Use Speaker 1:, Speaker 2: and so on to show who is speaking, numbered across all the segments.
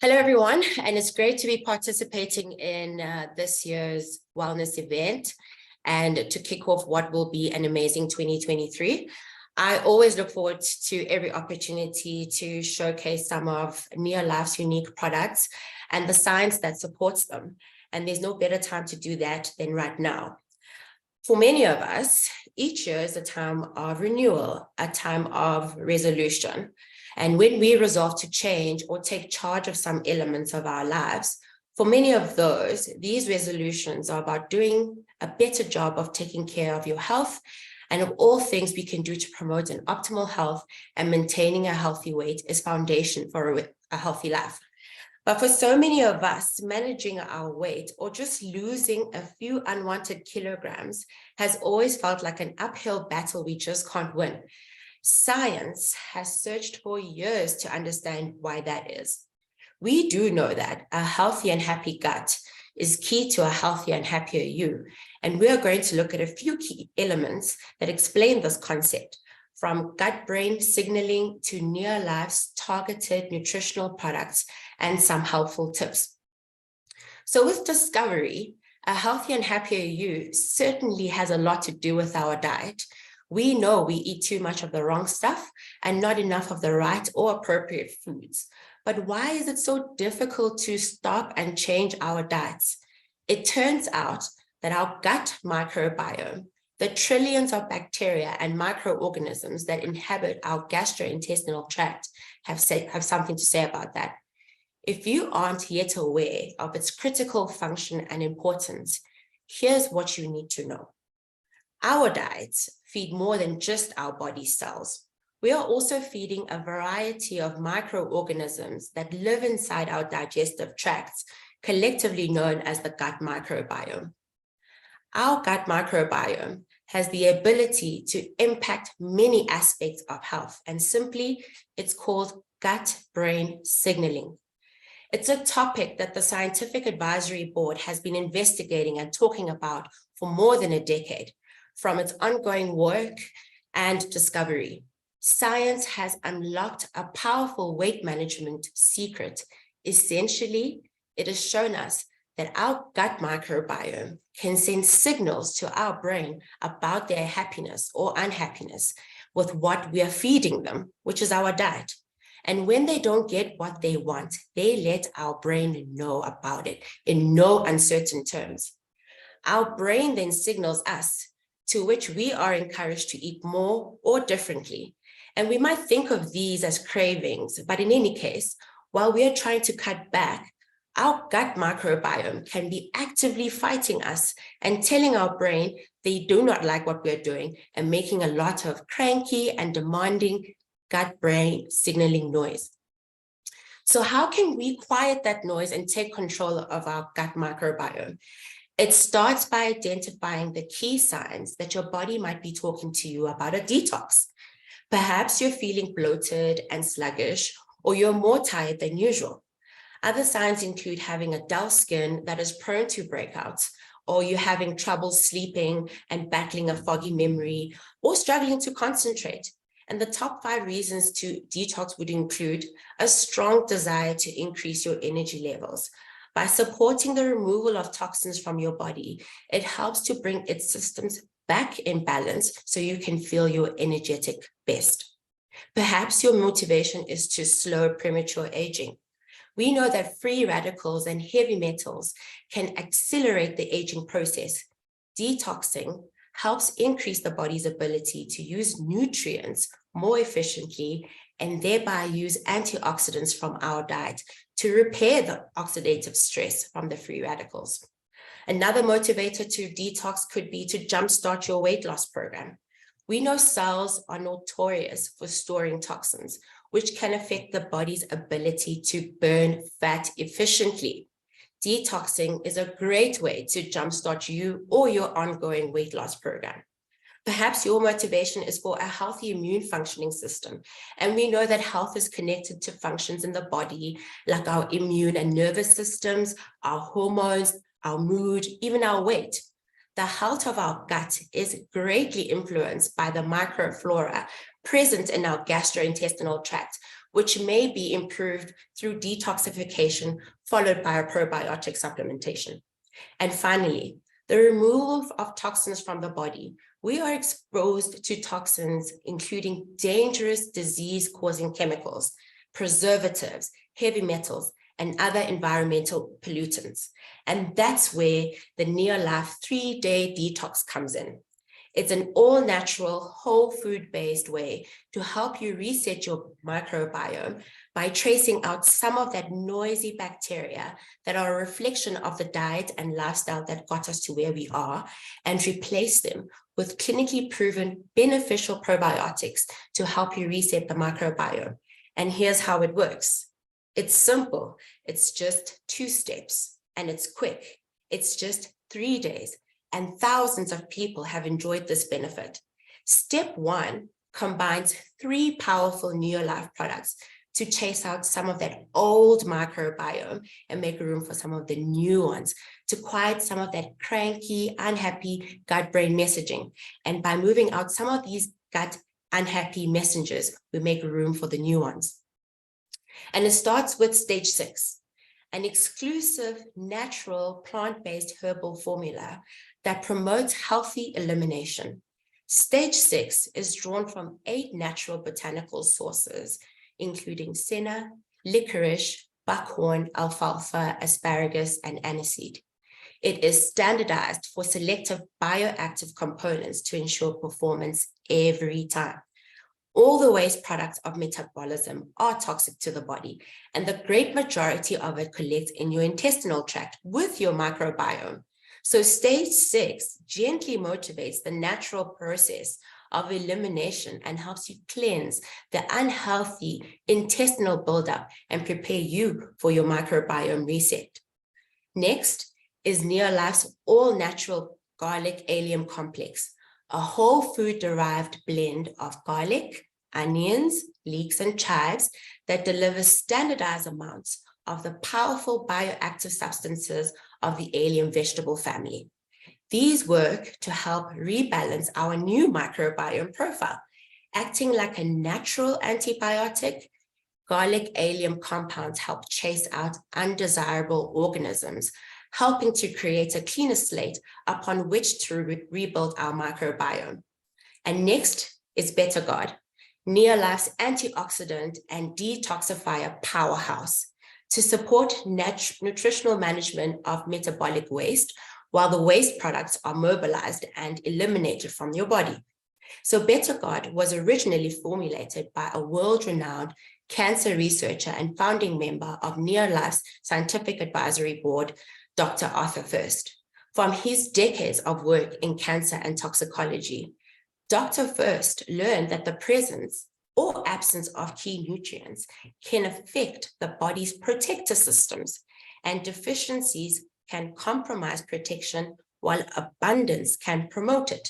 Speaker 1: Hello, everyone, and it's great to be participating in this year's wellness event and to kick off what will be an amazing 2023. I always look forward to every opportunity to showcase some of NeoLife's unique products and the science that supports them. And there's no better time to do that than right now. For many of us, each year is a time of renewal, a time of resolution. And when we resolve to change or take charge of some elements of our lives, for many of those, these resolutions are about doing a better job of taking care of your health and of all things we can do to promote an optimal health, and maintaining a healthy weight is foundation for a healthy life. But for so many of us, managing our weight or just losing a few unwanted kilograms has always felt like an uphill battle we just can't win. Science has searched for years to understand why that is. We do know that a healthy and happy gut is key to a healthier and happier you. And we are going to look at a few key elements that explain this concept, from gut-brain signaling to NeoLife's targeted nutritional products and some helpful tips. So with discovery, a healthier and happier you certainly has a lot to do with our diet. We know we eat too much of the wrong stuff and not enough of the right or appropriate foods. But why is it so difficult to stop and change our diets? It turns out that our gut microbiome, the trillions of bacteria and microorganisms that inhabit our gastrointestinal tract, have something to say about that. If you aren't yet aware of its critical function and importance, here's what you need to know. Our diets feed more than just our body cells. We are also feeding a variety of microorganisms that live inside our digestive tracts, collectively known as the gut microbiome. Our gut microbiome has the ability to impact many aspects of health, and simply, it's called gut-brain signaling. It's a topic that the Scientific Advisory Board has been investigating and talking about for more than a decade. From its ongoing work and discovery, science has unlocked a powerful weight management secret. Essentially, it has shown us that our gut microbiome can send signals to our brain about their happiness or unhappiness with what we are feeding them, which is our diet. And when they don't get what they want, they let our brain know about it in no uncertain terms. Our brain then signals us, to which we are encouraged to eat more or differently. And we might think of these as cravings, but in any case, while we are trying to cut back, our gut microbiome can be actively fighting us and telling our brain they do not like what we're doing and making a lot of cranky and demanding gut-brain signaling noise. So how can we quiet that noise and take control of our gut microbiome? It starts by identifying the key signs that your body might be talking to you about a detox. Perhaps you're feeling bloated and sluggish, or you're more tired than usual. Other signs include having a dull skin that is prone to breakouts, or you're having trouble sleeping and battling a foggy memory, or struggling to concentrate. And the top 5 reasons to detox would include a strong desire to increase your energy levels. By supporting the removal of toxins from your body, it helps to bring its systems back in balance so you can feel your energetic best. Perhaps your motivation is to slow premature aging. We know that free radicals and heavy metals can accelerate the aging process. Detoxing helps increase the body's ability to use nutrients more efficiently and thereby use antioxidants from our diet to repair the oxidative stress from the free radicals. Another motivator to detox could be to jumpstart your weight loss program. We know cells are notorious for storing toxins, which can affect the body's ability to burn fat efficiently. Detoxing is a great way to jumpstart you or your ongoing weight loss program. Perhaps your motivation is for a healthy immune functioning system. And we know that health is connected to functions in the body, like our immune and nervous systems, our hormones, our mood, even our weight. The health of our gut is greatly influenced by the microflora present in our gastrointestinal tract, which may be improved through detoxification, followed by a probiotic supplementation. And finally, the removal of toxins from the body. We are exposed to toxins, including dangerous disease-causing chemicals, preservatives, heavy metals, and other environmental pollutants. And that's where the NeoLife 3-day detox comes in. It's an all-natural, whole food-based way to help you reset your microbiome by tracing out some of that noisy bacteria that are a reflection of the diet and lifestyle that got us to where we are, and replace them with clinically proven beneficial probiotics to help you reset the microbiome. And here's how it works. It's simple. It's just 2 steps, and it's quick. It's just 3 days. And thousands of people have enjoyed this benefit. Step 1 combines 3 powerful NeoLife products to chase out some of that old microbiome and make room for some of the new ones, to quiet some of that cranky, unhappy gut-brain messaging. And by moving out some of these gut unhappy messengers, we make room for the new ones. And it starts with stage 6, an exclusive, natural, plant-based herbal formula that promotes healthy elimination. Stage 6 is drawn from 8 natural botanical sources, including senna, licorice, buckhorn, alfalfa, asparagus, and aniseed. It is standardized for selective bioactive components to ensure performance every time. All the waste products of metabolism are toxic to the body, and the great majority of it collects in your intestinal tract with your microbiome. So stage 6 gently motivates the natural process of elimination and helps you cleanse the unhealthy intestinal buildup and prepare you for your microbiome reset. Next is NeoLife's all-natural garlic allium complex, a whole food-derived blend of garlic, onions, leeks, and chives that delivers standardized amounts of the powerful bioactive substances of the allium vegetable family. These work to help rebalance our new microbiome profile. Acting like a natural antibiotic, garlic allium compounds help chase out undesirable organisms, helping to create a cleaner slate upon which to rebuild our microbiome. And next is BetterGuard, NeoLife's antioxidant and detoxifier powerhouse to support nutritional management of metabolic waste while the waste products are mobilized and eliminated from your body. So BetterGuard was originally formulated by a world-renowned cancer researcher and founding member of NeoLife's scientific advisory board, Dr. Arthur First. From his decades of work in cancer and toxicology, Dr. First learned that the presence or absence of key nutrients can affect the body's protective systems, and deficiencies can compromise protection while abundance can promote it.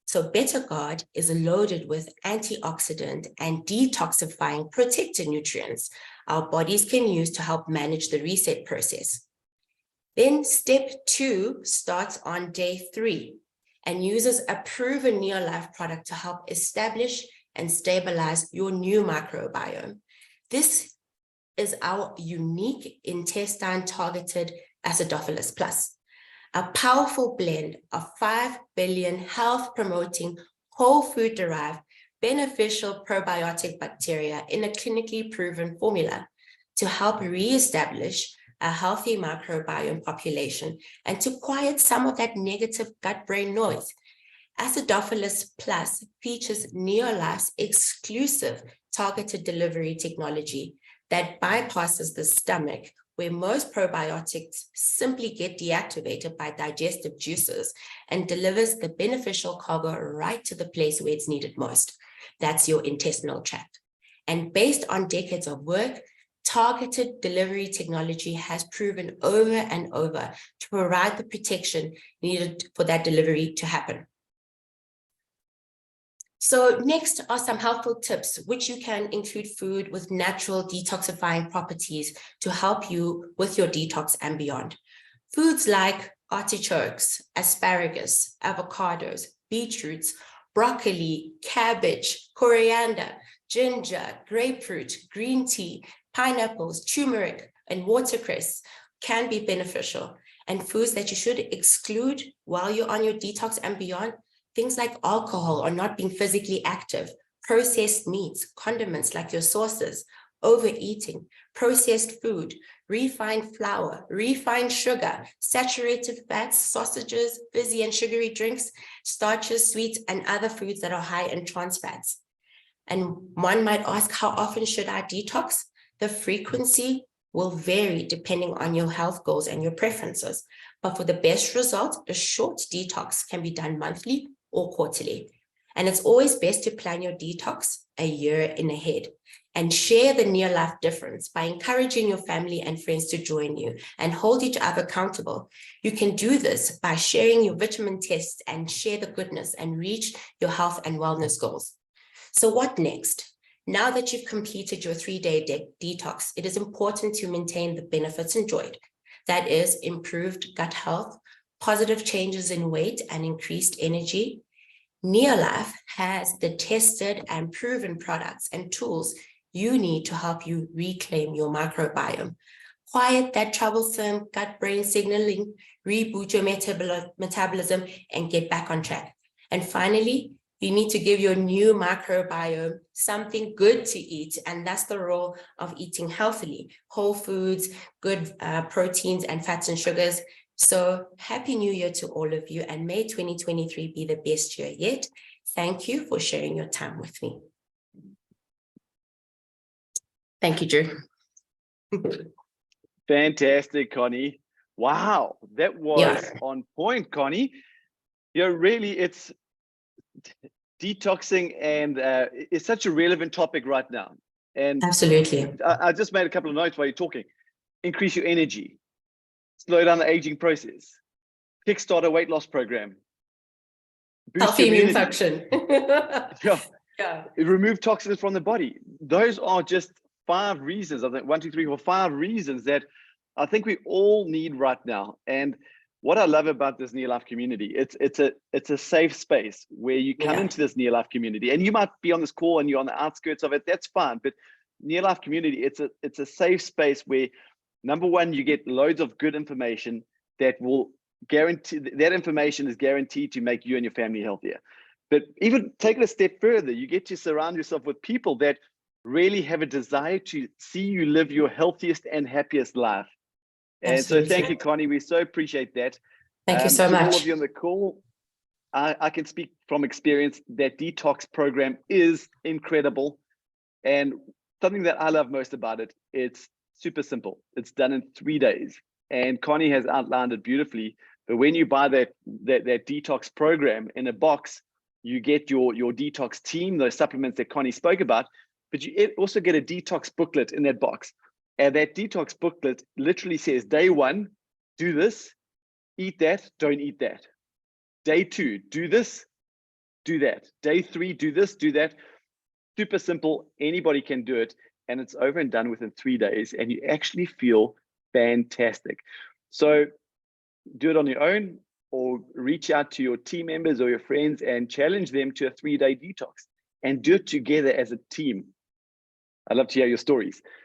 Speaker 1: So BetterGuard is loaded with antioxidant and detoxifying protective nutrients our bodies can use to help manage the reset process. Then step 2 starts on day 3 and uses a proven NeoLife product to help establish and stabilize your new microbiome. This is our unique intestine-targeted Acidophilus Plus, a powerful blend of 5 billion health-promoting, whole food-derived, beneficial probiotic bacteria in a clinically proven formula to help reestablish a healthy microbiome population and to quiet some of that negative gut-brain noise. Acidophilus Plus features NeoLife's exclusive targeted delivery technology that bypasses the stomach, where most probiotics simply get deactivated by digestive juices, and delivers the beneficial cargo right to the place where it's needed most. That's your intestinal tract. And based on decades of work, targeted delivery technology has proven over and over to provide the protection needed for that delivery to happen. So next are some helpful tips, which you can include food with natural detoxifying properties to help you with your detox and beyond. Foods like artichokes, asparagus, avocados, beetroots, broccoli, cabbage, coriander, ginger, grapefruit, green tea, pineapples, turmeric, and watercress can be beneficial. And foods that you should exclude while you're on your detox and beyond, things like alcohol or not being physically active, processed meats, condiments like your sauces, overeating, processed food, refined flour, refined sugar, saturated fats, sausages, fizzy and sugary drinks, starches, sweets, and other foods that are high in trans fats. And one might ask, how often should I detox? The frequency will vary depending on your health goals and your preferences. But for the best result, a short detox can be done monthly or quarterly. And it's always best to plan your detox a year in ahead and share the NeoLife difference by encouraging your family and friends to join you and hold each other accountable. You can do this by sharing your vitamin tests and share the goodness and reach your health and wellness goals. So what next? Now that you've completed your 3-day detox, it is important to maintain the benefits enjoyed. That is improved gut health, positive changes in weight and increased energy. NeoLife has the tested and proven products and tools you need to help you reclaim your microbiome, quiet that troublesome gut-brain signaling, reboot your metabolism, and get back on track. And finally, you need to give your new microbiome something good to eat, and that's the role of eating healthily, whole foods, good proteins and fats and sugars. So happy New Year to all of you, and may 2023 be the best year yet. Thank you for sharing your time with me. Thank you, Drew.
Speaker 2: Fantastic, Connie. Wow, that was on point, Connie. Really, it's detoxing and it's such a relevant topic right now. And
Speaker 1: absolutely,
Speaker 2: I just made a couple of notes while you're talking. Increase your energy, slow down the aging process, kickstart a weight loss program, boost
Speaker 1: healthy immune
Speaker 2: immunity.
Speaker 1: function.
Speaker 2: Remove toxins from the body. Those are just 5 reasons. I think 1, 2, 3, 4, 5 reasons that I think we all need right now. And what I love about this NeoLife community, it's a safe space where you come into this NeoLife community, and you might be on this call and you're on the outskirts of it. That's fine, but NeoLife community, it's a safe space where, number one, you get loads of good information that will guarantee, that information is guaranteed to make you and your family healthier. But even take it a step further, you get to surround yourself with people that really have a desire to see you live your healthiest and happiest life. And so thank you, Connie. We so appreciate that.
Speaker 1: Thank you so much.
Speaker 2: To all of you on the call, I can speak from experience that detox program is incredible. And something that I love most about it, it's super simple. It's done in 3 days. And Connie has outlined it beautifully. But when you buy that detox program in a box, you get your detox team, those supplements that Connie spoke about, but you also get a detox booklet in that box. And that detox booklet literally says, day 1, do this, eat that, don't eat that. Day 2, do this, do that. Day 3, do this, do that. Super simple, anybody can do it. And it's over and done within 3 days, and you actually feel fantastic. So do it on your own, or reach out to your team members or your friends and challenge them to a 3-day detox, and do it together as a team. I'd love to hear your stories.